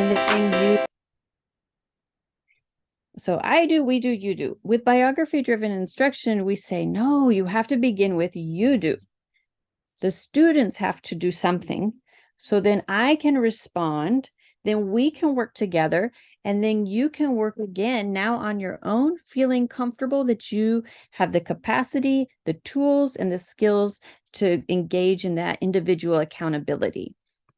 And then so I do, we do, you do. With biography-driven instruction, we say, no, you have to begin with you do. The students have to do something. So then I can respond, then we can work together, and then you can work again now on your own, feeling comfortable that you have the capacity, the tools, and the skills to engage in that individual accountability.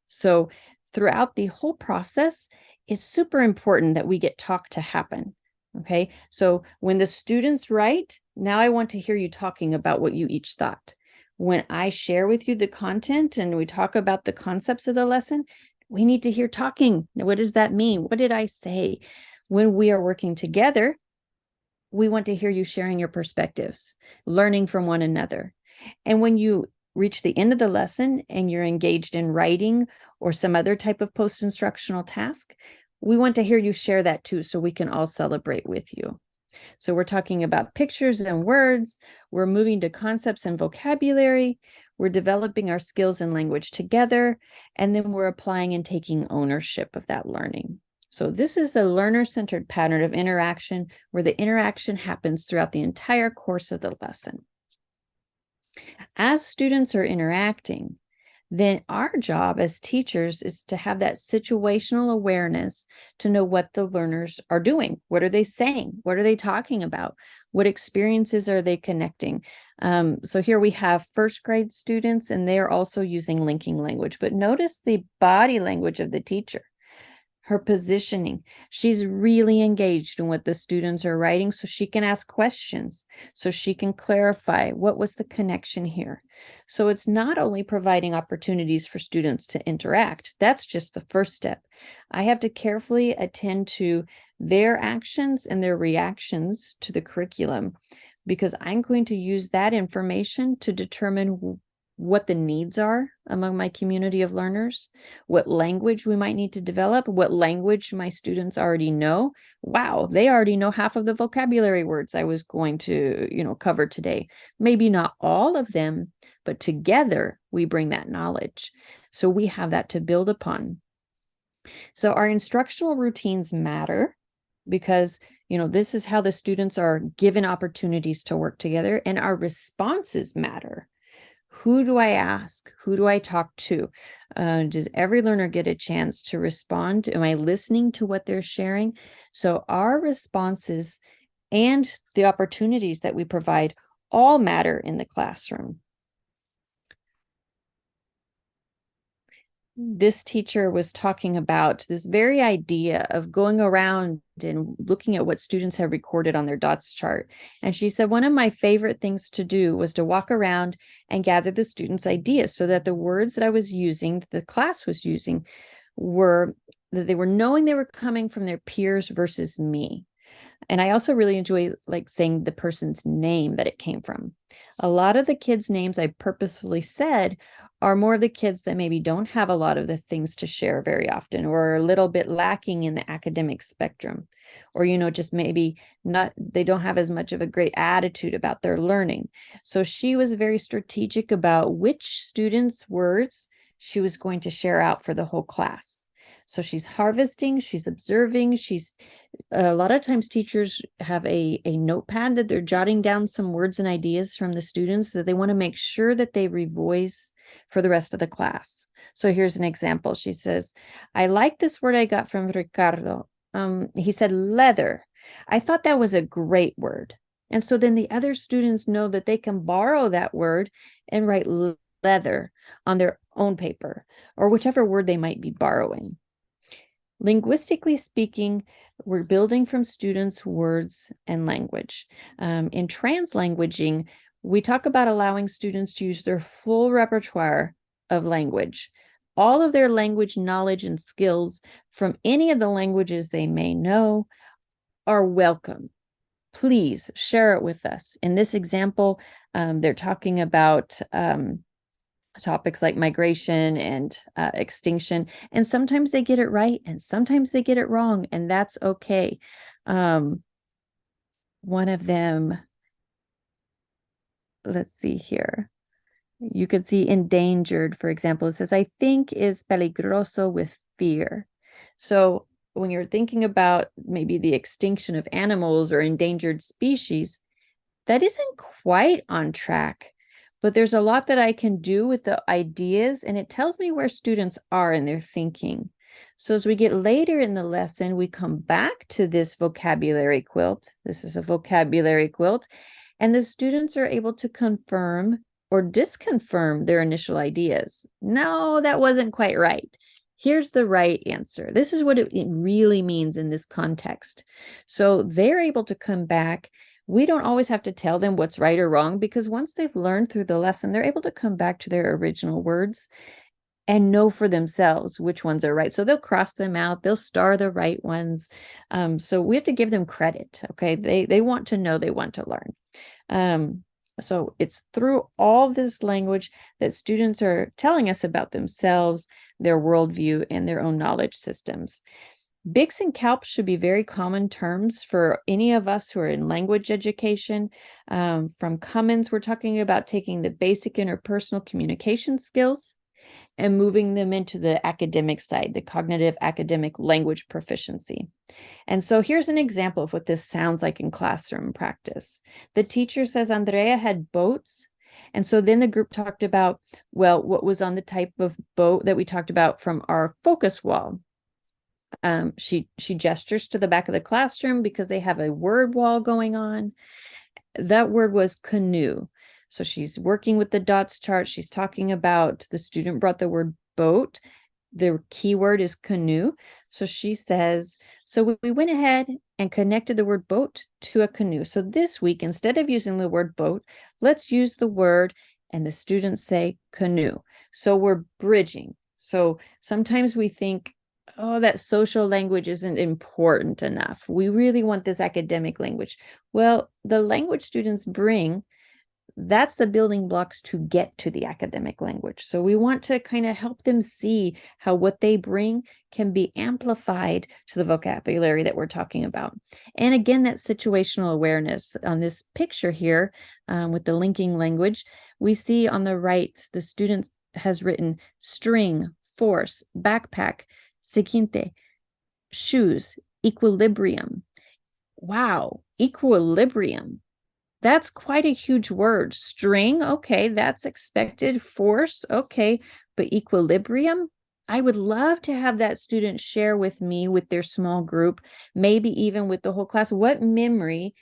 So throughout the whole process, it's super important that we get talk to happen. Okay, so when the students write, now I want to hear you talking about what you each thought. When I share with you the content and we talk about the concepts of the lesson, we need to hear talking. What does that mean? What did I say? When we are working together, we want to hear you sharing your perspectives, learning from one another. And when you reach the end of the lesson and you're engaged in writing or some other type of post-instructional task, we want to hear you share that too, so we can all celebrate with you. So we're talking about pictures and words, we're moving to concepts and vocabulary, we're developing our skills and language together, and then we're applying and taking ownership of that learning. So this is the learner-centered pattern of interaction where the interaction happens throughout the entire course of the lesson. As students are interacting, then our job as teachers is to have that situational awareness to know what the learners are doing. What are they saying? What are they talking about? What experiences are they connecting? So here we have first grade students, and they are also using linking language. But notice the body language of the teacher. Her positioning. She's really engaged in what the students are writing, so she can ask questions, so she can clarify what was the connection here. So it's not only providing opportunities for students to interact, that's just the first step. I have to carefully attend to their actions and their reactions to the curriculum, because I'm going to use that information to determine what the needs are among my community of learners, what language we might need to develop, what language my students already know. Wow, they already know half of the vocabulary words I was going to, cover today. Maybe not all of them, but together we bring that knowledge. So we have that to build upon. So our instructional routines matter because this is how the students are given opportunities to work together, and our responses matter. Who do I ask? Who do I talk to? Does every learner get a chance to respond? Am I listening to what they're sharing? So our responses and the opportunities that we provide all matter in the classroom. This teacher was talking about this very idea of going around and looking at what students have recorded on their dots chart. And she said, one of my favorite things to do was to walk around and gather the students' ideas so that the words that I was using, the class was using, were that they were knowing they were coming from their peers versus me. And I also really enjoy saying the person's name that it came from. A lot of the kids' names I purposefully said are more of the kids that maybe don't have a lot of the things to share very often, or are a little bit lacking in the academic spectrum, or, just maybe they don't have as much of a great attitude about their learning. So she was very strategic about which students' words she was going to share out for the whole class. So she's harvesting, she's observing, a lot of times teachers have a notepad that they're jotting down some words and ideas from the students that they want to make sure that they revoice for the rest of the class. So here's an example. She says, I like this word I got from Ricardo. He said leather. I thought that was a great word. And so then the other students know that they can borrow that word and write leather on their own paper, or whichever word they might be borrowing. Linguistically speaking, we're building from students' words and language. In translanguaging, we talk about allowing students to use their full repertoire of language. All of their language knowledge and skills from any of the languages they may know are welcome. Please share it with us. In this example, they're talking about topics like migration and extinction, and sometimes they get it right and sometimes they get it wrong, and that's okay. One of them, let's see here, you could see endangered, for example. It says, I think is peligroso with fear. So when you're thinking about maybe the extinction of animals or endangered species, that isn't quite on track, but there's a lot that I can do with the ideas, and it tells me where students are in their thinking. So as we get later in the lesson, we come back to this vocabulary quilt. This is a vocabulary quilt, and the students are able to confirm or disconfirm their initial ideas. No, that wasn't quite right. Here's the right answer. This is what it really means in this context. So they're able to come back. We don't always have to tell them what's right or wrong, because once they've learned through the lesson, they're able to come back to their original words and know for themselves which ones are right. So they'll cross them out, they'll star the right ones. So we have to give them credit. Okay, they want to know, they want to learn. So it's through all this language that students are telling us about themselves, their worldview, and their own knowledge systems. BICS and CALP should be very common terms for any of us who are in language education. From Cummins, we're talking about taking the basic interpersonal communication skills and moving them into the academic side, the cognitive academic language proficiency. And so here's an example of what this sounds like in classroom practice. The teacher says Andrea had boats. And so then the group talked about, well, what was on the type of boat that we talked about from our focus wall. She gestures to the back of the classroom because they have a word wall going on. That word was canoe. So she's working with the dots chart. She's talking about the student brought the word boat. The keyword is canoe. So she says, so we went ahead and connected the word boat to a canoe. So this week, instead of using the word boat, let's use the word, and the students say canoe. So we're bridging. So sometimes we think, oh, that social language isn't important enough. We really want this academic language. Well, the language students bring, that's the building blocks to get to the academic language. So we want to kind of help them see how what they bring can be amplified to the vocabulary that we're talking about. And again, that situational awareness on this picture here with the linking language, we see on the right, the student has written string, force, backpack, seguinte, shoes, equilibrium. Wow, equilibrium. That's quite a huge word. String, okay, that's expected. Force, okay, but equilibrium? I would love to have that student share with me, with their small group, maybe even with the whole class, what memory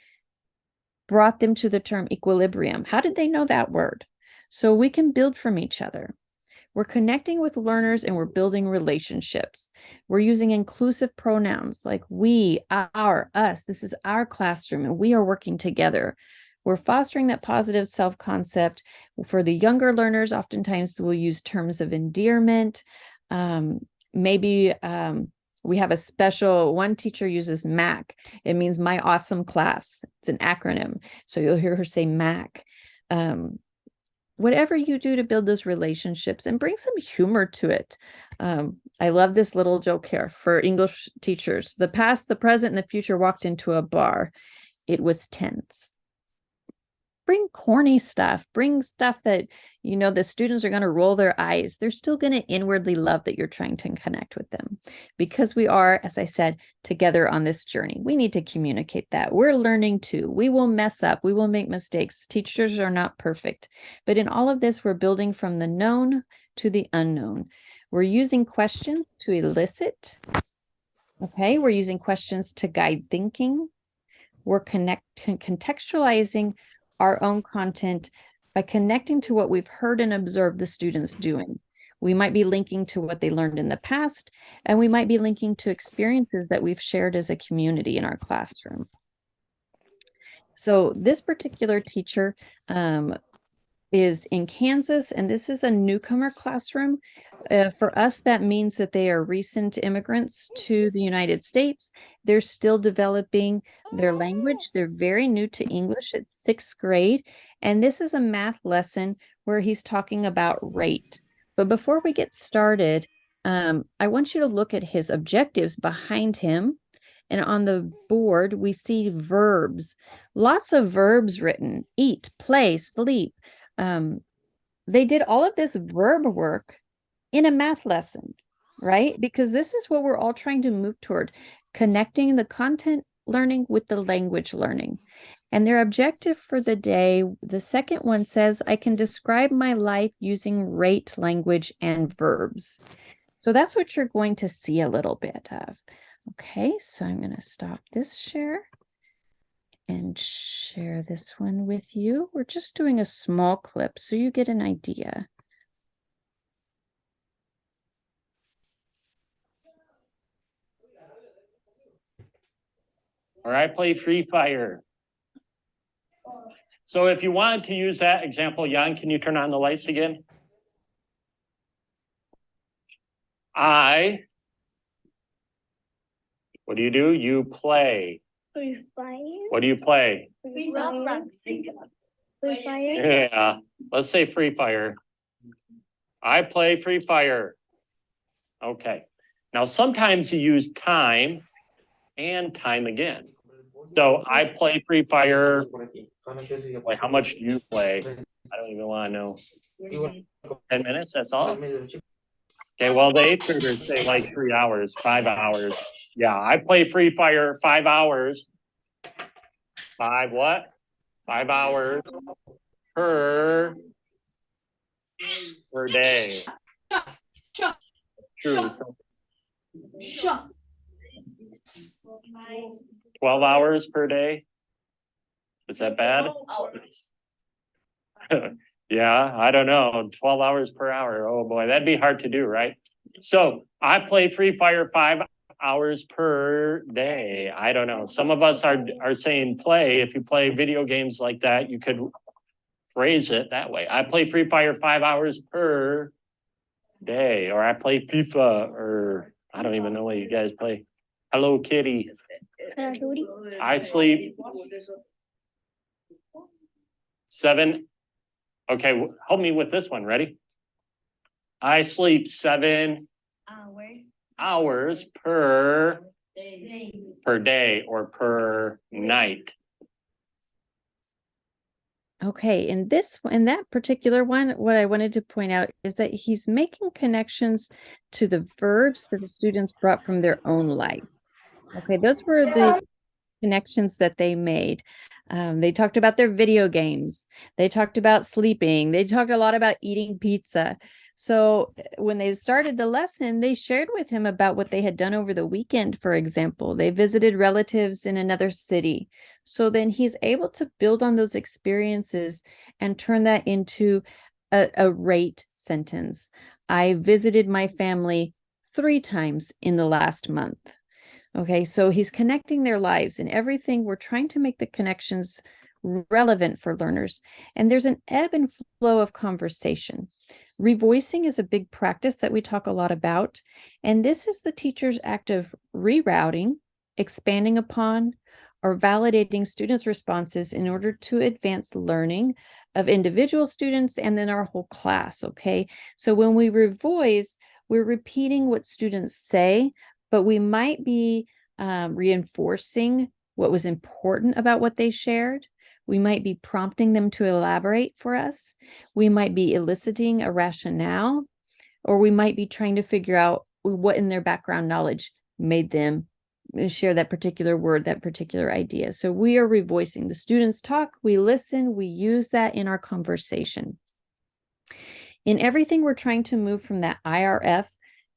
brought them to the term equilibrium. How did they know that word? So we can build from each other. We're connecting with learners and we're building relationships. We're using inclusive pronouns like we, our, us. This is our classroom and we are working together. We're fostering that positive self-concept. For the younger learners, oftentimes we'll use terms of endearment. Maybe we have a special, one teacher uses MAC. It means my awesome class. It's an acronym. So you'll hear her say MAC. Whatever you do to build those relationships and bring some humor to it. I love this little joke here for English teachers. The past, the present, and the future walked into a bar. It was tense. Bring corny stuff. Bring stuff that, you know, the students are going to roll their eyes. They're still going to inwardly love that you're trying to connect with them. Because we are, as I said, together on this journey. We need to communicate that. We're learning too. We will mess up. We will make mistakes. Teachers are not perfect. But in all of this, we're building from the known to the unknown. We're using questions to elicit. Okay, we're using questions to guide thinking. We're contextualizing our own content by connecting to what we've heard and observed the students doing. We might be linking to what they learned in the past, and we might be linking to experiences that we've shared as a community in our classroom. So this particular teacher is in Kansas, and this is a newcomer classroom. For us, that means that they are recent immigrants to the United States. They're still developing their language. They're very new to English at 6th grade. And this is a math lesson where he's talking about rate. But before we get started, I want you to look at his objectives behind him. And on the board, we see verbs, lots of verbs written: eat, play, sleep. They did all of this verb work in a math lesson. right? Because this is what we're all trying to move toward, connecting the content learning with the language learning. And their objective for the day, the second one says, I can describe my life using rate language and verbs. So that's what you're going to see a little bit of. Okay, so I'm going to stop this share and share this one with you. We're just doing a small clip so you get an idea. Or I play Free Fire. So if you wanted to use that example, Jan, can you turn on the lights again? What do? You play. Free Fire. What do you play? Free Fire. Free Fire. Yeah, let's say Free Fire. I play Free Fire. Okay. Now, sometimes you use time and time again. So I play Free Fire. Like, how much do you play? I don't even want to know. 10 minutes, that's all? Okay, well, the eighth graders say like 3 hours, 5 hours. Yeah, I play Free Fire 5 hours. 5 what? 5 hours per day. True. 12 hours per day. Is that bad? Yeah, I don't know. 12 hours per hour. Oh boy, that'd be hard to do, right? So I play Free Fire 5 hours per day. I don't know. Some of us are saying play. If you play video games like that, you could phrase it that way. I play Free Fire 5 hours per day, or I play FIFA, or I don't even know what you guys play. Hello Kitty. I sleep 7. Okay, help me with this one. Ready? I sleep 7 hours per day or per night. Okay, in that particular one, what I wanted to point out is that he's making connections to the verbs that the students brought from their own life. Okay, those were the connections that they made. They talked about their video games. They talked about sleeping. They talked a lot about eating pizza. So when they started the lesson, they shared with him about what they had done over the weekend, for example. They visited relatives in another city. So then he's able to build on those experiences and turn that into a rate sentence. I visited my family 3 times in the last month. Okay, so he's connecting their lives and everything. We're trying to make the connections relevant for learners. And there's an ebb and flow of conversation. Revoicing is a big practice that we talk a lot about. And this is the teacher's act of rerouting, expanding upon, or validating students' responses in order to advance learning of individual students and then our whole class, okay? So when we revoice, we're repeating what students say, but we might be reinforcing what was important about what they shared. We might be prompting them to elaborate for us. We might be eliciting a rationale, or we might be trying to figure out what in their background knowledge made them share that particular word, that particular idea. So we are revoicing. The students talk, we listen, we use that in our conversation. In everything, we're trying to move from that IRF,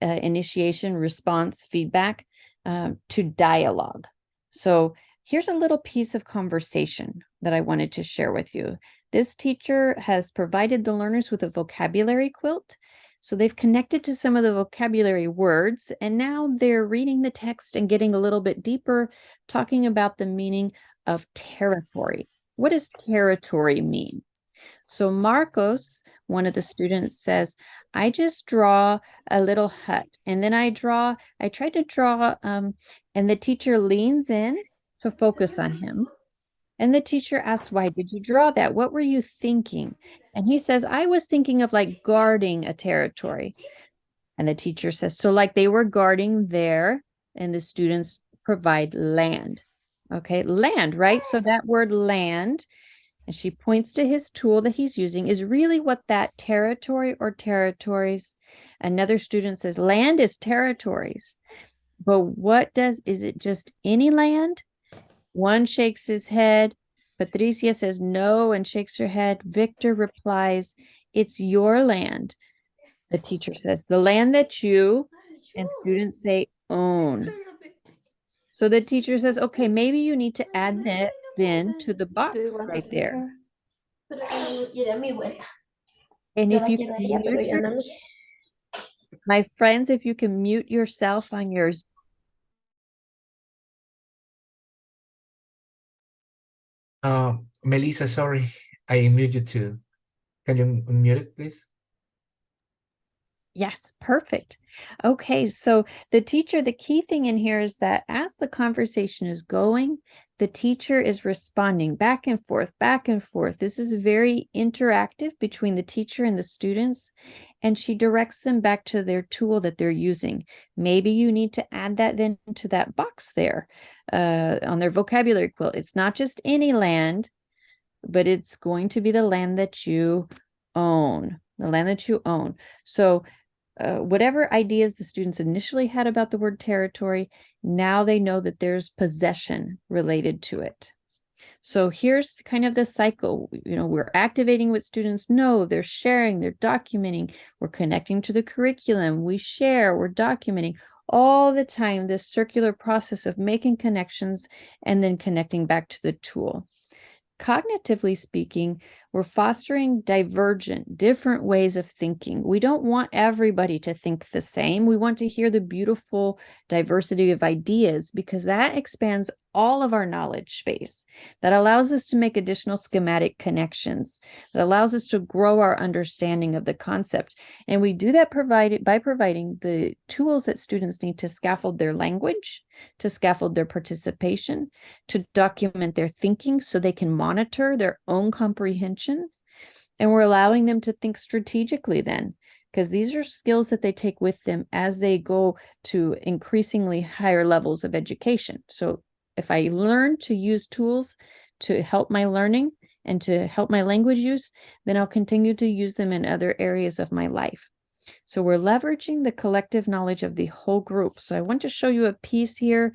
initiation, response, feedback, to dialogue. So here's a little piece of conversation that I wanted to share with you. This teacher has provided the learners with a vocabulary quilt. So they've connected to some of the vocabulary words, and now they're reading the text and getting a little bit deeper, talking about the meaning of territory. What does territory mean? So Marcos, one of the students, says, I just draw a little hut. And then I try to draw, and the teacher leans in to focus on him. And the teacher asks, why did you draw that? What were you thinking? And he says, I was thinking of like guarding a territory. And the teacher says, so like they were guarding there, and the students provide land. Okay, land, right? So that word land and she points to his tool that he's using, is really what that territory or territories. Another student says land is territories. But is it just any land? One shakes his head. Patricia says no and shakes her head. Victor replies, it's your land. The teacher says, the land that you, and students say own. So the teacher says, okay, maybe you need to add that then to the box right there. And if you can mute my friends, if you can mute yourself on your Melissa, sorry, I unmute you too. Can you unmute it, please? Yes, perfect. Okay, so the key thing in here is that as the conversation is going, the teacher is responding back and forth, back and forth. This is very interactive between the teacher and the students, and she directs them back to their tool that they're using. Maybe you need to add that then to that box there on their vocabulary quilt. It's not just any land, but it's going to be the land that you own, the land that you own. So whatever ideas the students initially had about the word territory, now they know that there's possession related to it. So here's kind of the cycle. We're activating what students know, they're sharing, they're documenting, we're connecting to the curriculum, we share, we're documenting all the time, this circular process of making connections and then connecting back to the tool. Cognitively speaking, we're fostering divergent, different ways of thinking. We don't want everybody to think the same. We want to hear the beautiful diversity of ideas because that expands all of our knowledge space. That allows us to make additional schematic connections. That allows us to grow our understanding of the concept. And we do that by providing the tools that students need to scaffold their language, to scaffold their participation, to document their thinking so they can monitor their own comprehension. And we're allowing them to think strategically then, because these are skills that they take with them as they go to increasingly higher levels of education. So if I learn to use tools to help my learning and to help my language use, then I'll continue to use them in other areas of my life. So we're leveraging the collective knowledge of the whole group. So I want to show you a piece here.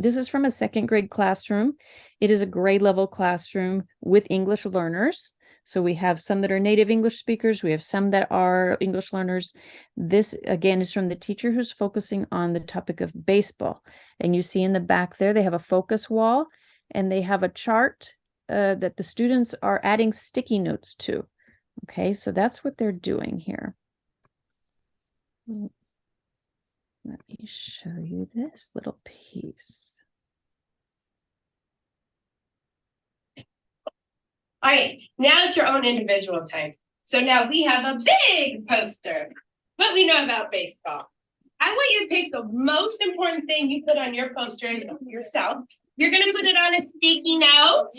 This is from a second grade classroom. It is a grade level classroom with English learners. So we have some that are native English speakers. We have some that are English learners. This, again, is from the teacher who's focusing on the topic of baseball. And you see in the back there, they have a focus wall and they have a chart that the students are adding sticky notes to. Okay, so that's what they're doing here. Let me show you this little piece. All right, now it's your own individual time. So now we have a big poster. What we know about baseball. I want you to pick the most important thing you put on your poster yourself. You're going to put it on a sticky note.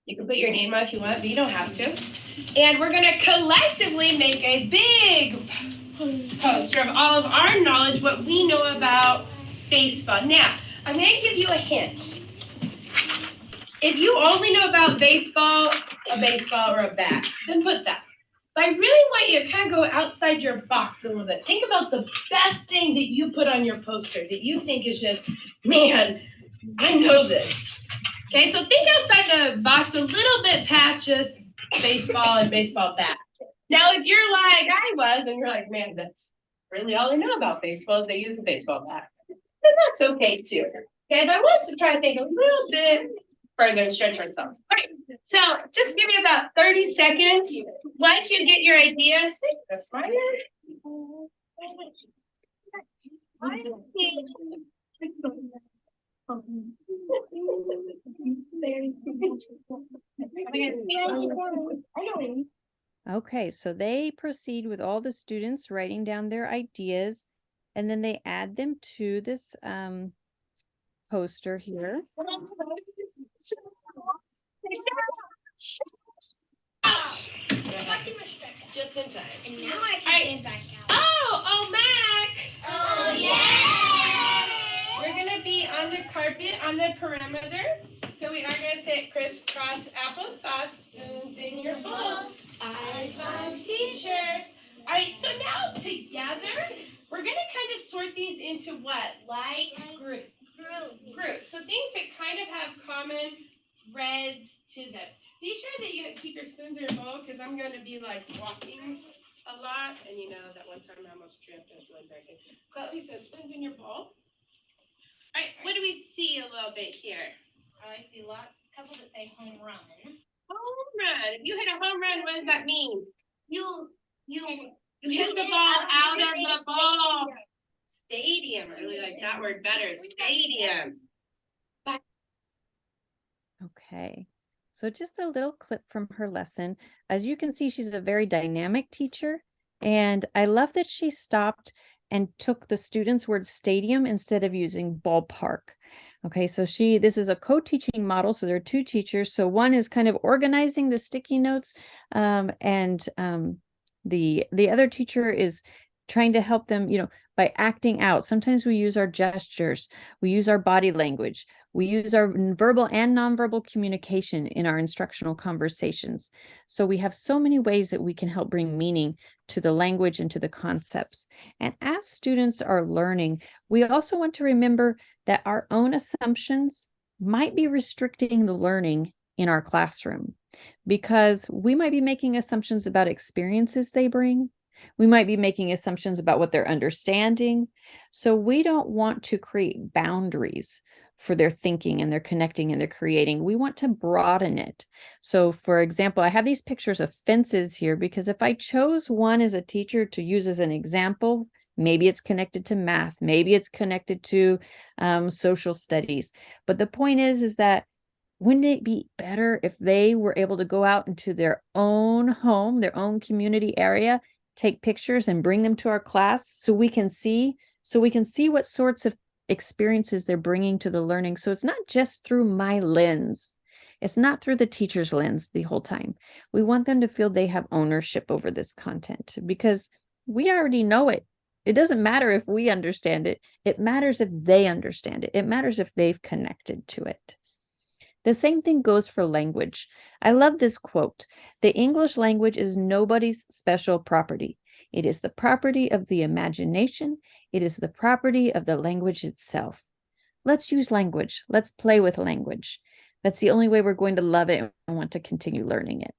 You can put your name on if you want, but you don't have to. And we're going to collectively make a big poster of all of our knowledge, what we know about baseball. Now, I'm going to give you a hint. If you only know about baseball, a baseball, or a bat, then put that. But I really want you to kind of go outside your box a little bit. Think about the best thing that you put on your poster that you think is just, man, I know this. Okay, so think outside the box a little bit past just baseball and baseball bat. Now, if you're like I was, and you're like, man, that's really all I know about baseball is they use a baseball bat, then that's okay too. Okay, but I want us to try to think a little bit further and stretch ourselves. All right, so just give me about 30 seconds. Once you get your idea, I think that's fine. Okay, so they proceed with all the students writing down their ideas, and then they add them to this poster here. Just in time. And now I can get back out. Oh, Mac. Oh, yeah. We're gonna be on the carpet on the perimeter. So we are gonna say crisscross applesauce, spoons in your bowl. Eyes on teacher. All right, so now together, we're gonna kind of sort these into what? Like groups. Groups. So things that kind of have common threads to them. Be sure that you keep your spoons in your bowl because I'm gonna be like walking a lot, and you know that one time I almost tripped. That was really embarrassing. Chloe, so spoons in your bowl. All right, what do we see a little bit here? I see lots, couple that say home run. Home run. If you hit a home run, what does that mean? You You hit the ball out of the ball. Stadium. I really like that word better. Stadium. Okay. So just a little clip from her lesson. As you can see, she's a very dynamic teacher. And I love that she stopped and took the students' word stadium instead of using ballpark. Okay, so this is a co-teaching model. So there are two teachers. So one is kind of organizing the sticky notes, and the other teacher is trying to help them, by acting out. Sometimes we use our gestures, we use our body language, we use our verbal and nonverbal communication in our instructional conversations. So we have so many ways that we can help bring meaning to the language and to the concepts. And as students are learning, we also want to remember that our own assumptions might be restricting the learning in our classroom, because we might be making assumptions about experiences they bring. We might be making assumptions about what they're understanding. So we don't want to create boundaries for their thinking and their connecting and their creating. We want to broaden it. So for example, I have these pictures of fences here because if I chose one as a teacher to use as an example, maybe it's connected to math, maybe it's connected to social studies. But the point is that wouldn't it be better if they were able to go out into their own home, their own community area, take pictures and bring them to our class so we can see what sorts of experiences they're bringing to the learning. So it's not just through my lens. It's not through the teacher's lens the whole time. We want them to feel they have ownership over this content because we already know it. It doesn't matter if we understand it. It matters if they understand it. It matters if they've connected to it. The same thing goes for language. I love this quote. The English language is nobody's special property. It is the property of the imagination. It is the property of the language itself. Let's use language. Let's play with language. That's the only way we're going to love it and want to continue learning it.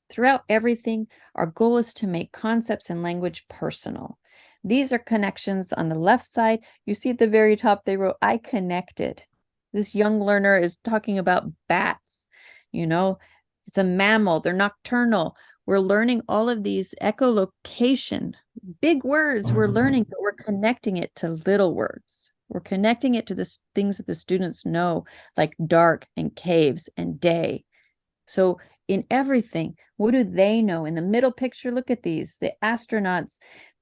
Throughout everything, our goal is to make concepts and language personal. These are connections on the left side. You see at the very top, they wrote, I connected. This young learner is talking about bats. It's a mammal. They're nocturnal. We're learning all of these echolocation, big words we're learning, but we're connecting it to little words. We're connecting it to the things that the students know, like dark and caves and day. So in everything, what do they know? In the middle picture, look at these, the astronauts.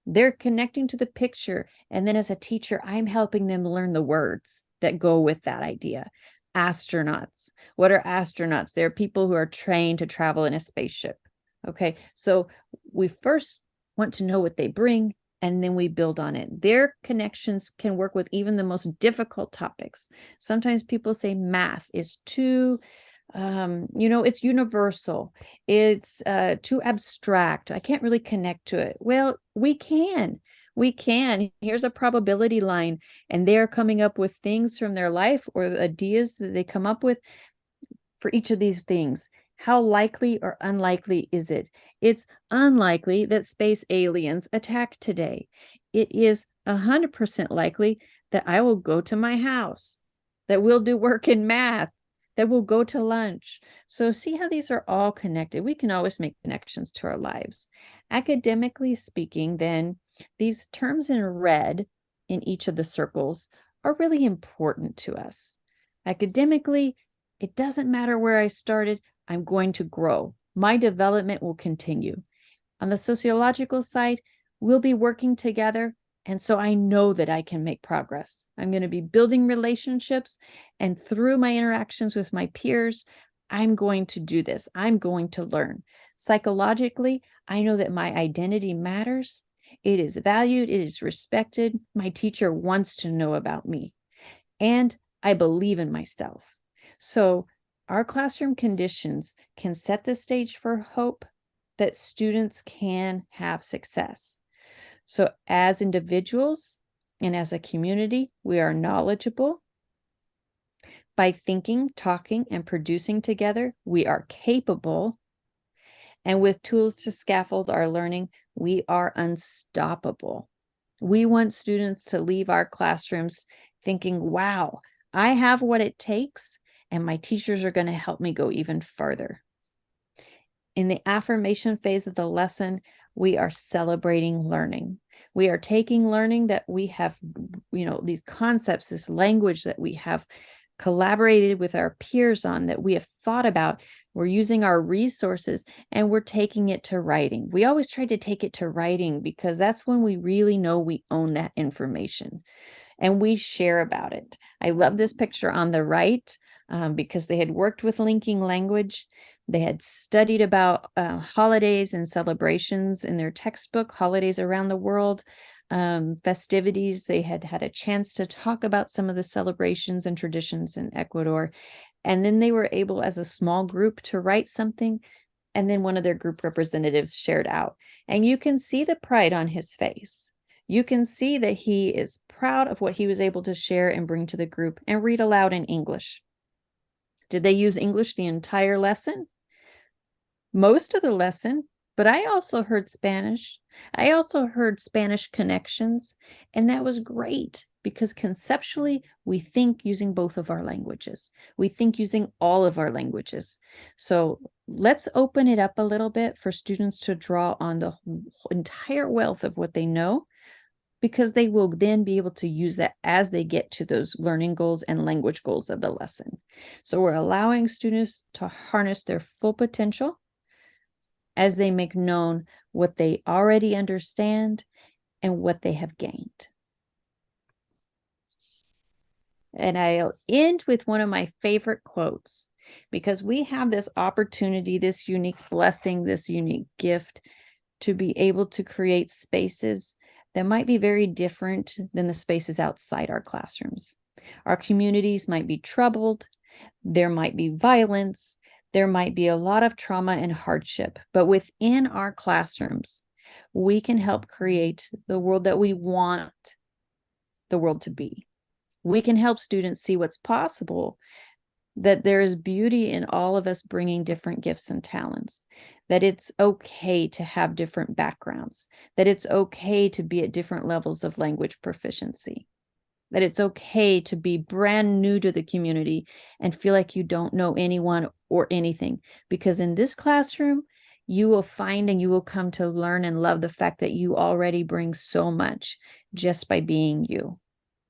They're connecting to the picture. And then as a teacher, I'm helping them learn the words that go with that idea. Astronauts. What are astronauts? They're people who are trained to travel in a spaceship. Okay, so we first want to know what they bring, and then we build on it. Their connections can work with even the most difficult topics. Sometimes people say math is too it's universal. It's too abstract. I can't really connect to it. Well, we can. Here's a probability line, and they're coming up with things from their life or ideas that they come up with for each of these things. How likely or unlikely is it? It's unlikely that space aliens attack today. It is 100% likely that I will go to my house, that we'll do work in math, that we'll go to lunch. So see how these are all connected. We can always make connections to our lives. Academically speaking, then, these terms in red in each of the circles are really important to us. Academically, it doesn't matter where I started, I'm going to grow. My development will continue. On the sociological side, we'll be working together. And so I know that I can make progress. I'm going to be building relationships. And through my interactions with my peers, I'm going to do this. I'm going to learn. Psychologically, I know that my identity matters. It is valued. It is respected. My teacher wants to know about me. And I believe in myself. So our classroom conditions can set the stage for hope that students can have success. So as individuals and as a community, we are knowledgeable. By thinking, talking, and producing together, we are capable. And with tools to scaffold our learning, we are unstoppable. We want students to leave our classrooms thinking, wow, I have what it takes, and my teachers are going to help me go even further. In the affirmation phase of the lesson, we are celebrating learning. We are taking learning that we have, these concepts, this language that we have collaborated with our peers on, that we have thought about. We're using our resources and we're taking it to writing. We always try to take it to writing because that's when we really know we own that information and we share about it. I love this picture on the right because they had worked with linking language. They had studied about holidays and celebrations in their textbook, holidays around the world, festivities. They had had a chance to talk about some of the celebrations and traditions in Ecuador. And then they were able, as a small group, to write something. And then one of their group representatives shared out. And you can see the pride on his face. You can see that he is proud of what he was able to share and bring to the group and read aloud in English. Did they use English the entire lesson? Most of the lesson, but I also heard Spanish. I also heard Spanish connections, and that was great because conceptually we think using both of our languages. We think using all of our languages. So let's open it up a little bit for students to draw on the entire wealth of what they know, because they will then be able to use that as they get to those learning goals and language goals of the lesson. So we're allowing students to harness their full potential as they make known what they already understand and what they have gained. And I'll end with one of my favorite quotes, because we have this opportunity, this unique blessing, this unique gift to be able to create spaces that might be very different than the spaces outside our classrooms. Our communities might be troubled, there might be violence, there might be a lot of trauma and hardship, but within our classrooms, we can help create the world that we want the world to be. We can help students see what's possible, that there is beauty in all of us bringing different gifts and talents, that it's okay to have different backgrounds, that it's okay to be at different levels of language proficiency, that it's okay to be brand new to the community and feel like you don't know anyone or anything. Because in this classroom, you will find and you will come to learn and love the fact that you already bring so much just by being you.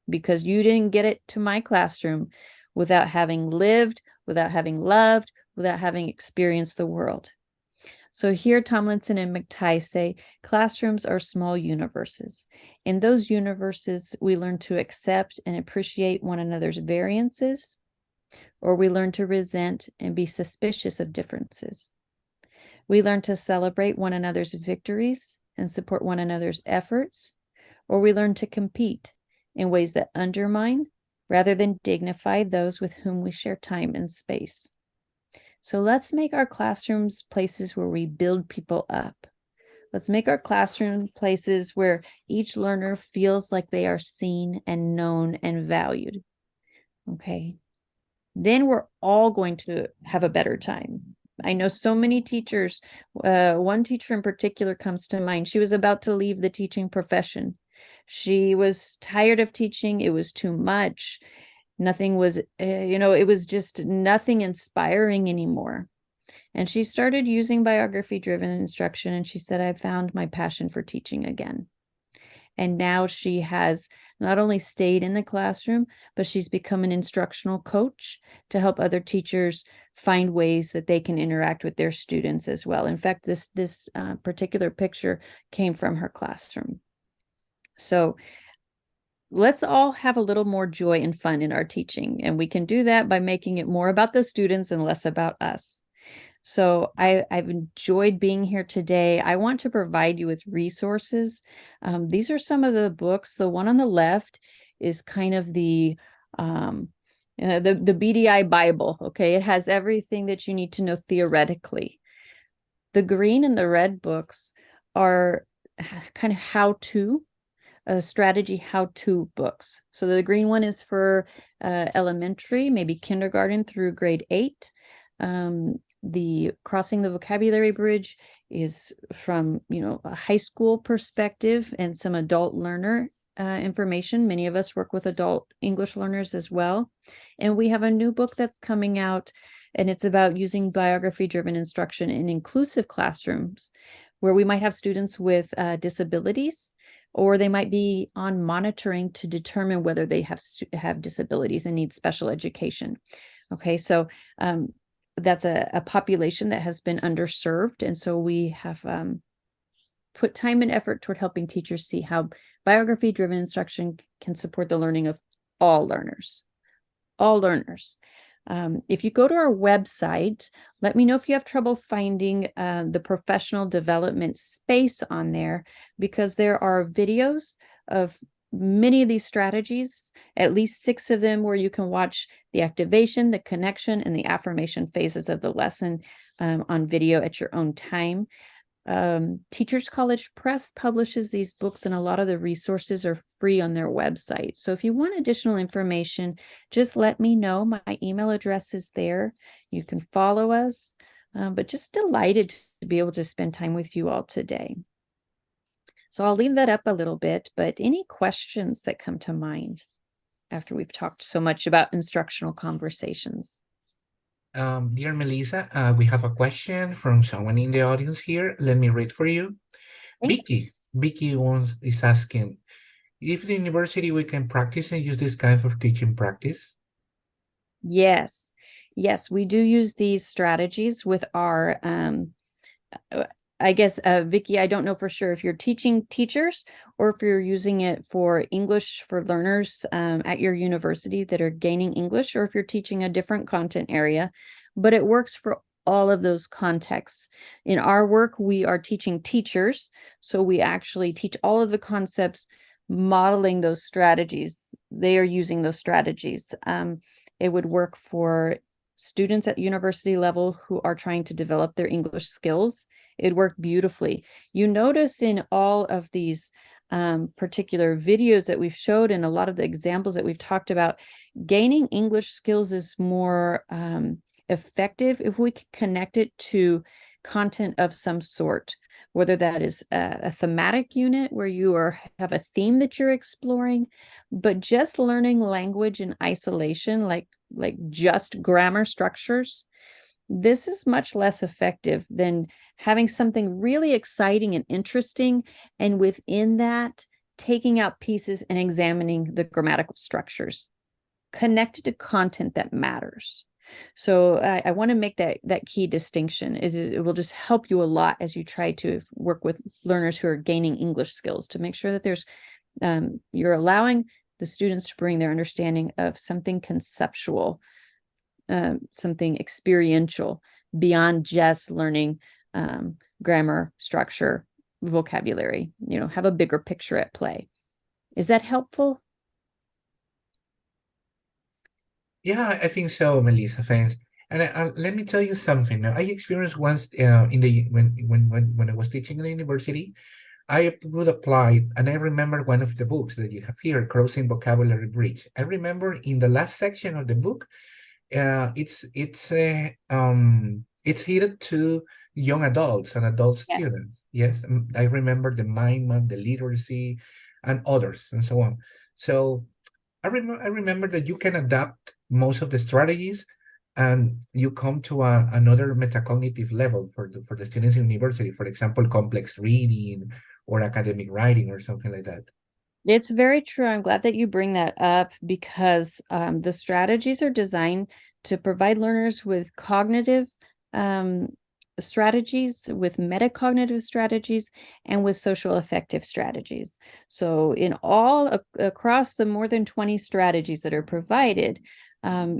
Because you didn't get it to my classroom without having lived, without having loved, without having experienced the world. So here Tomlinson and McTighe say, classrooms are small universes. In those universes, we learn to accept and appreciate one another's variances, or we learn to resent and be suspicious of differences. We learn to celebrate one another's victories and support one another's efforts, or we learn to compete in ways that undermine rather than dignify those with whom we share time and space. So let's make our classrooms places where we build people up. Let's make our classroom places where each learner feels like they are seen and known and valued. Okay. Then we're all going to have a better time. I know so many teachers, one teacher in particular comes to mind. She was about to leave the teaching profession. She was tired of teaching. It was too much. Nothing was, it was just nothing inspiring anymore. And she started using biography-driven instruction, and she said, I found my passion for teaching again. And now she has not only stayed in the classroom, but she's become an instructional coach to help other teachers find ways that they can interact with their students as well. In fact, this particular picture came from her classroom. So let's all have a little more joy and fun in our teaching. And we can do that by making it more about the students and less about us. So I've enjoyed being here today. I want to provide you with resources. These are some of the books. The one on the left is kind of the the BDI Bible. Okay, it has everything that you need to know theoretically. The green and the red books are kind of how-to, strategy how-to books. So the green one is for elementary, maybe kindergarten through grade 8. The Crossing the Vocabulary Bridge is from, a high school perspective and some adult learner information. Many of us work with adult English learners as well. And we have a new book that's coming out, and it's about using biography-driven instruction in inclusive classrooms, where we might have students with disabilities, or they might be on monitoring to determine whether they have disabilities and need special education. Okay, so that's a population that has been underserved. And so we have put time and effort toward helping teachers see how biography-driven instruction can support the learning of all learners. All learners. If you go to our website, let me know if you have trouble finding the professional development space on there, because there are videos of many of these strategies, at least 6 of them, where you can watch the activation, the connection, and the affirmation phases of the lesson on video at your own time. Teachers College Press publishes these books, and a lot of the resources are free on their website. So if you want additional information, just let me know. My email address is there. You can follow us, but just delighted to be able to spend time with you all today. So I'll leave that up a little bit, but any questions that come to mind after we've talked so much about instructional conversations? Dear Melissa, we have a question from someone in the audience here. Let me read for you. Thank Vicky is asking, if the university we can practice and use this kind of teaching practice? Yes, we do use these strategies with our I guess, Vicky, I don't know for sure if you're teaching teachers or if you're using it for English for learners at your university that are gaining English, or if you're teaching a different content area, but it works for all of those contexts. In our work, we are teaching teachers, so we actually teach all of the concepts, modeling those strategies. They are using those strategies. It would work for students at university level who are trying to develop their English skills. It worked beautifully. You notice in all of these particular videos that we've showed and a lot of the examples that we've talked about, gaining English skills is more effective if we can connect it to content of some sort, whether that is a thematic unit where you have a theme that you're exploring, but just learning language in isolation, like just grammar structures, this is much less effective than having something really exciting and interesting, and within that, taking out pieces and examining the grammatical structures connected to content that matters. So I want to make that key distinction. It will just help you a lot as you try to work with learners who are gaining English skills, to make sure that there's you're allowing the students to bring their understanding of something conceptual, something experiential, beyond just learning grammar, structure, vocabulary. Have a bigger picture at play. Is that helpful? Yeah, I think so, Melissa. Thanks. And let me tell you something. I experienced once when I was teaching in the university, I would apply, and I remember one of the books that you have here, Crossing Vocabulary Bridge. I remember in the last section of the book, it's headed to young adults and adult Yeah. students. Yes, I remember the mind map, the literacy, and others, and so on. So I remember that you can adapt most of the strategies, and you come to another metacognitive level for the students in university. For example, complex reading or academic writing or something like that. It's very true. I'm glad that you bring that up, because the strategies are designed to provide learners with cognitive strategies, with metacognitive strategies, and with social affective strategies. So in all across the more than 20 strategies that are provided,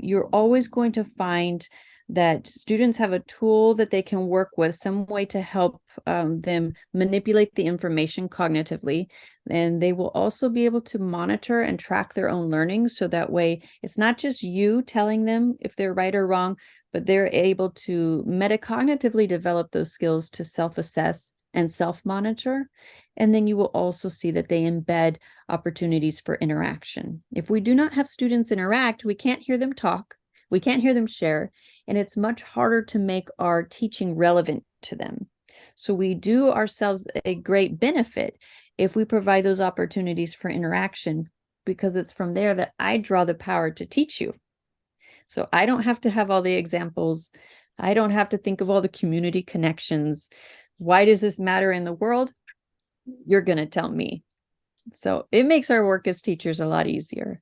you're always going to find that students have a tool that they can work with, some way to help them manipulate the information cognitively. And they will also be able to monitor and track their own learning. So that way it's not just you telling them if they're right or wrong, but they're able to metacognitively develop those skills to self-assess and self-monitor. And then you will also see that they embed opportunities for interaction. If we do not have students interact, we can't hear them talk, we can't hear them share, and it's much harder to make our teaching relevant to them. So we do ourselves a great benefit if we provide those opportunities for interaction, because it's from there that I draw the power to teach you. So I don't have to have all the examples. I don't have to think of all the community connections. Why does this matter in the world? You're going to tell me. So it makes our work as teachers a lot easier.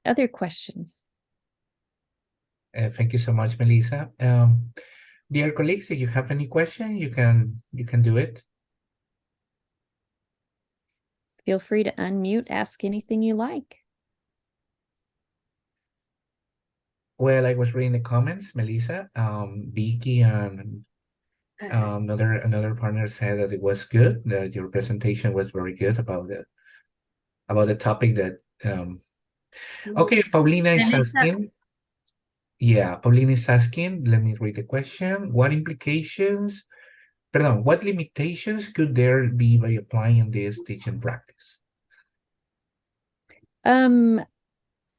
Other questions? Thank you so much, Melissa. Dear colleagues, if you have any question, you can do it. Feel free to unmute, ask anything you like. Well, I was reading the comments, Melissa, Vicky, and another partner said that it was good, that your presentation was very good about the topic that okay, Paulina is asking. Yeah, Paulina is asking, let me read the question. What limitations could there be by applying this teaching practice?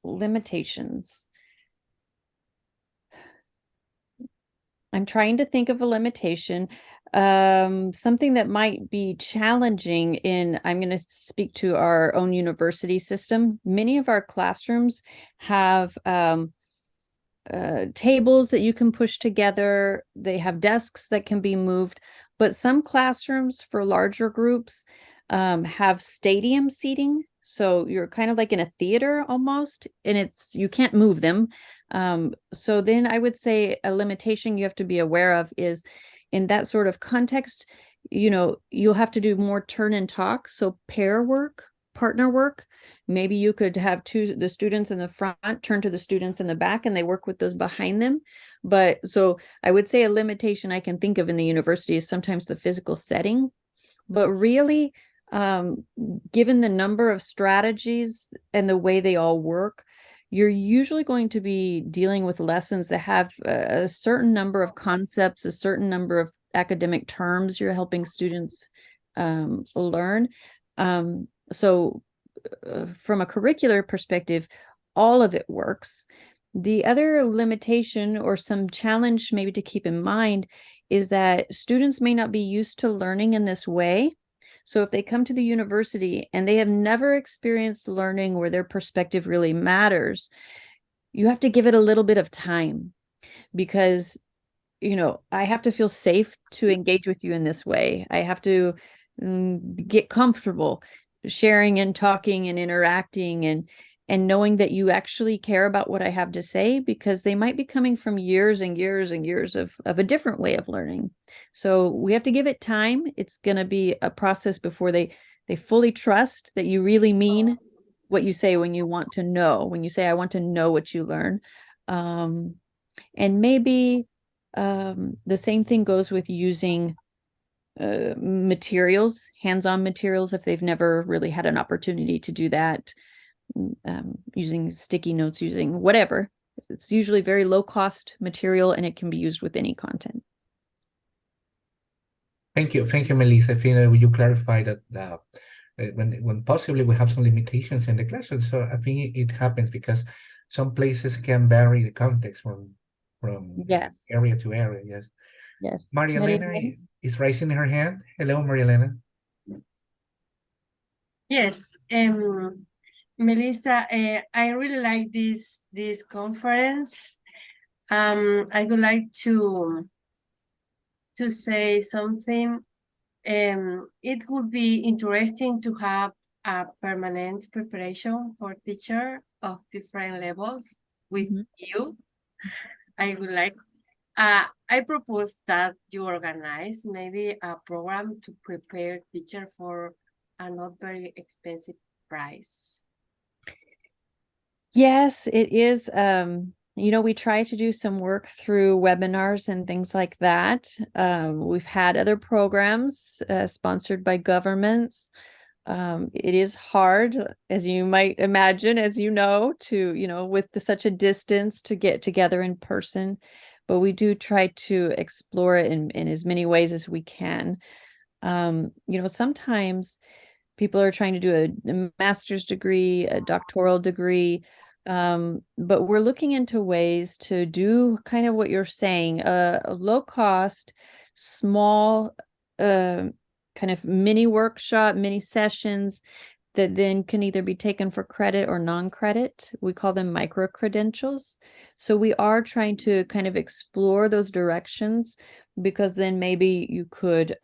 Limitations. I'm trying to think of a limitation. Something that might be challenging I'm going to speak to our own university system. Many of our classrooms have tables that you can push together. They have desks that can be moved, but some classrooms for larger groups have stadium seating. So you're kind of like in a theater almost, and you can't move them. So then I would say a limitation you have to be aware of is in that sort of context, you'll have to do more turn and talk. So pair work, partner work. Maybe you could have the students in the front turn to the students in the back and they work with those behind them. But so I would say a limitation I can think of in the university is sometimes the physical setting. But really, given the number of strategies and the way they all work, you're usually going to be dealing with lessons that have a certain number of concepts, a certain number of academic terms you're helping students learn. So from a curricular perspective, all of it works. The other limitation or some challenge maybe to keep in mind is that students may not be used to learning in this way. So if they come to the university and they have never experienced learning where their perspective really matters, you have to give it a little bit of time, because, I have to feel safe to engage with you in this way. I have to get comfortable sharing and talking and interacting and knowing that you actually care about what I have to say, because they might be coming from years and years and years of a different way of learning. So we have to give it time. It's going to be a process before they fully trust that you really mean what you say when you say, I want to know what you learn. And maybe the same thing goes with using materials, hands-on materials, if they've never really had an opportunity to do that, using sticky notes, using whatever. It's usually very low cost material and it can be used with any content. Thank you, Melissa. I think you clarify that when possibly we have some limitations in the classroom. So I think it happens because some places can vary the context from Yes. area to area. Yes. Yes. Maria Elena is raising her hand. Hello, Maria Elena. Yes, Melissa, I really like this conference. I would like to say something. It would be interesting to have a permanent preparation for teacher of different levels with you. I would like. I propose that you organize maybe a program to prepare teacher for a not very expensive price. Yes, it is. we try to do some work through webinars and things like that. We've had other programs sponsored by governments. It is hard, as you might imagine, as to, with such a distance to get together in person, but we do try to explore it in as many ways as we can. Sometimes people are trying to do a master's degree, a doctoral degree, but we're looking into ways to do kind of what you're saying, a low cost, small, kind of mini workshop, mini sessions that then can either be taken for credit or non-credit. We call them micro credentials. So we are trying to kind of explore those directions, because then maybe you could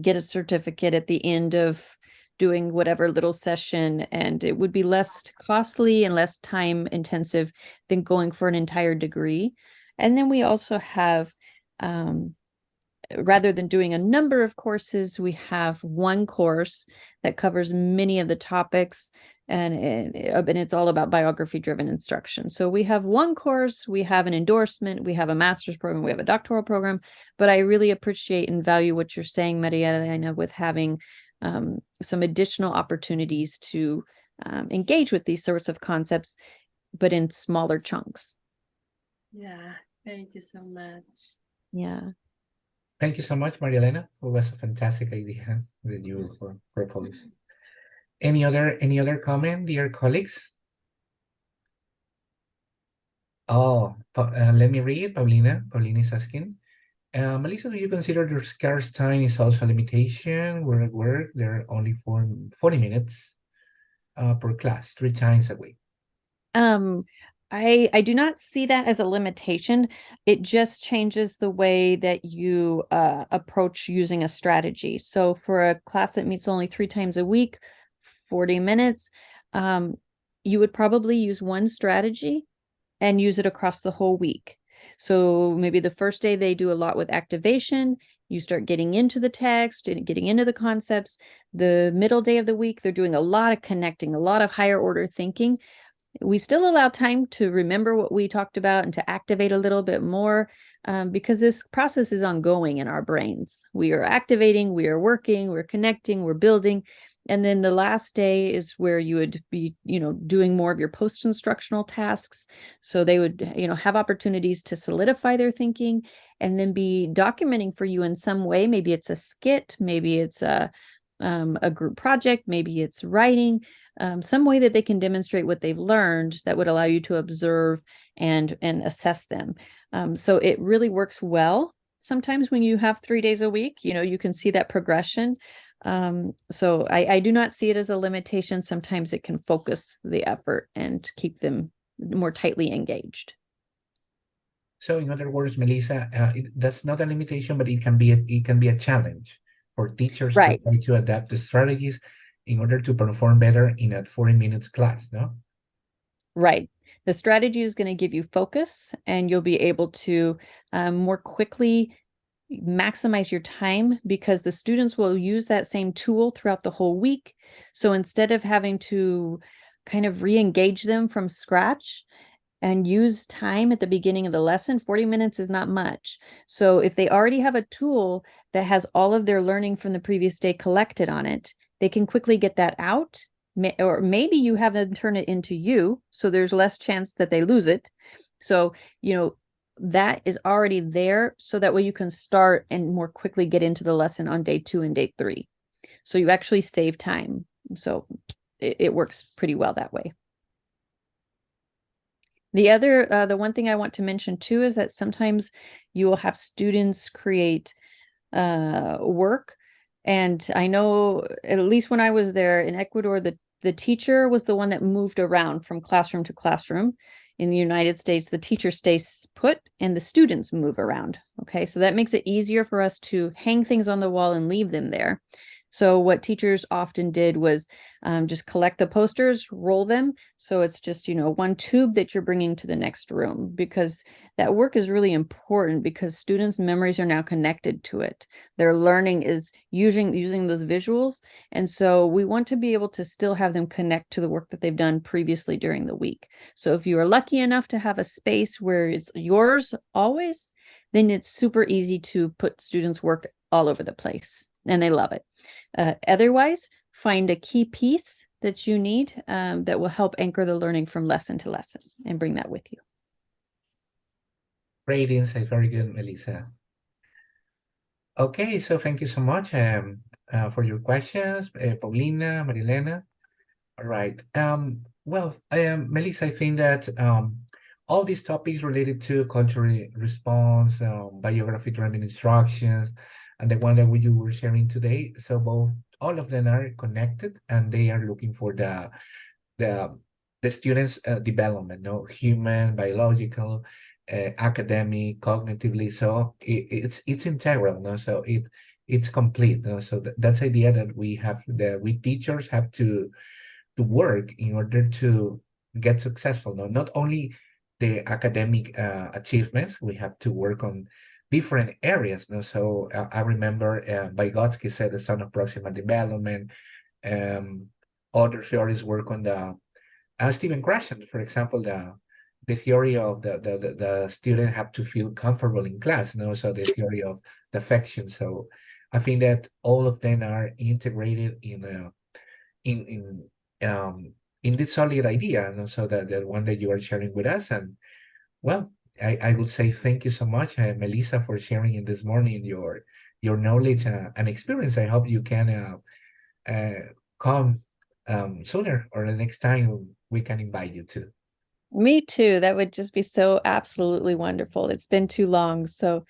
get a certificate at the end of doing whatever little session, and it would be less costly and less time intensive than going for an entire degree. And then we also have, rather than doing a number of courses, we have one course that covers many of the topics, and it's all about biography driven instruction. So we have one course, we have an endorsement, we have a master's program, we have a doctoral program. But I really appreciate and value what you're saying, Maria Elena, with having some additional opportunities to engage with these sorts of concepts, but in smaller chunks. Yeah, thank you so much. Yeah. Thank you so much, Maria Elena. It was a fantastic idea that you proposed. Any other comment, dear colleagues? Oh, let me read. Paulina is asking. Melissa, do you consider your scarce time is also a limitation? We're at work, there are only 40 minutes per class, 3 times a week. I do not see that as a limitation. It just changes the way that you approach using a strategy. So for a class that meets only 3 times a week, 40 minutes, you would probably use one strategy and use it across the whole week. So maybe the first day they do a lot with activation, you start getting into the text and getting into the concepts. The middle day of the week, they're doing a lot of connecting, a lot of higher order thinking. We still allow time to remember what we talked about and to activate a little bit more, because this process is ongoing in our brains. We are activating, we are working, we're connecting, we're building. And then the last day is where you would be, doing more of your post-instructional tasks. So they would, have opportunities to solidify their thinking and then be documenting for you in some way. Maybe it's a skit, maybe it's a group project, maybe it's writing, some way that they can demonstrate what they've learned that would allow you to observe and assess them. So it really works well. Sometimes when you have 3 days a week, you can see that progression. So I do not see it as a limitation. Sometimes it can focus the effort and keep them more tightly engaged. So in other words, Melissa, that's not a limitation, but it can be a challenge for teachers to try to adapt the strategies in order to perform better in a 40 minutes class, no? Right. The strategy is going to give you focus, and you'll be able to more quickly maximize your time, because the students will use that same tool throughout the whole week. So instead of having to kind of re-engage them from scratch and use time at the beginning of the lesson, 40 minutes is not much. So if they already have a tool that has all of their learning from the previous day collected on it, they can quickly get that out. Or maybe you have them turn it into you, so there's less chance that they lose it. So, that is already there, so that way you can start and more quickly get into the lesson on day 2 and day 3. So you actually save time. So it works pretty well that way. The one thing I want to mention too is that sometimes you will have students create work. And I know, at least when I was there in Ecuador, the teacher was the one that moved around from classroom to classroom. In the United States, the teacher stays put and the students move around. Okay, so that makes it easier for us to hang things on the wall and leave them there. So what teachers often did was just collect the posters, roll them. So it's just, one tube that you're bringing to the next room, because that work is really important because students' memories are now connected to it. Their learning is using those visuals. And so we want to be able to still have them connect to the work that they've done previously during the week. So if you are lucky enough to have a space where it's yours always, then it's super easy to put students' work all over the place, and they love it. Otherwise, find a key piece that you need that will help anchor the learning from lesson to lesson and bring that with you. Great insight. Very good, Melissa. Okay, so thank you so much for your questions, Paulina, Marilena. All right. Well, Melissa, I think that all these topics related to cultural response, biography-driven instructions, and the one that you were sharing today, so all of them are connected, and they are looking for the students' development, human, biological, academic, cognitively. So it's integral, so it's complete. So that's the idea that we teachers have to work in order to get successful. Not only the academic achievements, we have to work on different areas. So I remember Vygotsky said the son of proximal development. Other theories work on the Stephen Krashen, for example, the theory of the student have to feel comfortable in class. So the theory of the affection. So I think that all of them are integrated in this solid idea, so that the one that you are sharing with us. And well, I would say thank you so much, Melissa, for sharing in this morning your knowledge and experience. I hope you can come sooner, or the next time we can invite you to. Me too. That would just be so absolutely wonderful. It's been too long. So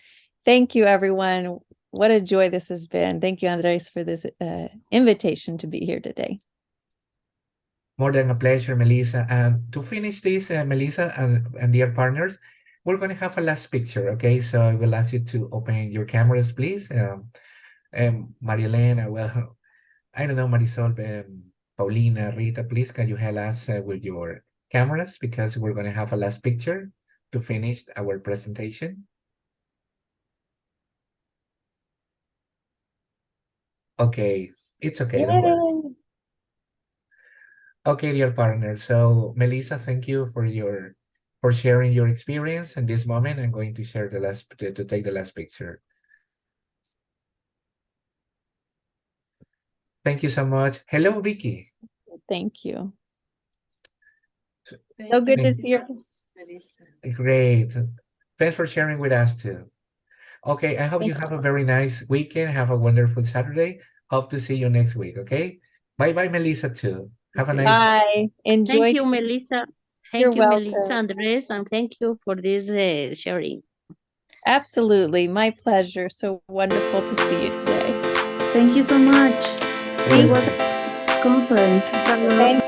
thank you, everyone. What a joy this has been. Thank you, Andres, for this invitation to be here today. More than a pleasure, Melissa. And to finish this, Melissa and dear partners, we're going to have a last picture, okay? So I will ask you to open your cameras, please. Maria Elena, well, I don't know, Marisol, Paulina, Rita, please, can you help us with your cameras? Because we're going to have a last picture to finish our presentation. Okay, it's okay, don't worry. Okay, dear partner. So Melissa, thank you for sharing your experience in this moment. I'm going to share to take the last picture. Thank you so much. Hello, Vicky. Thank you. So good to see you. Great. Thanks for sharing with us too. Okay, I hope you have a very nice weekend. Have a wonderful Saturday. Hope to see you next week, okay? Bye-bye, Melissa, too. Have a nice Bye. Enjoy. Thank you, Melissa. You're Thank you, welcome. Melissa, Andres, and thank you for this sharing. Absolutely. My pleasure. So wonderful to see you today. Thank you so much. It was a conference. Thank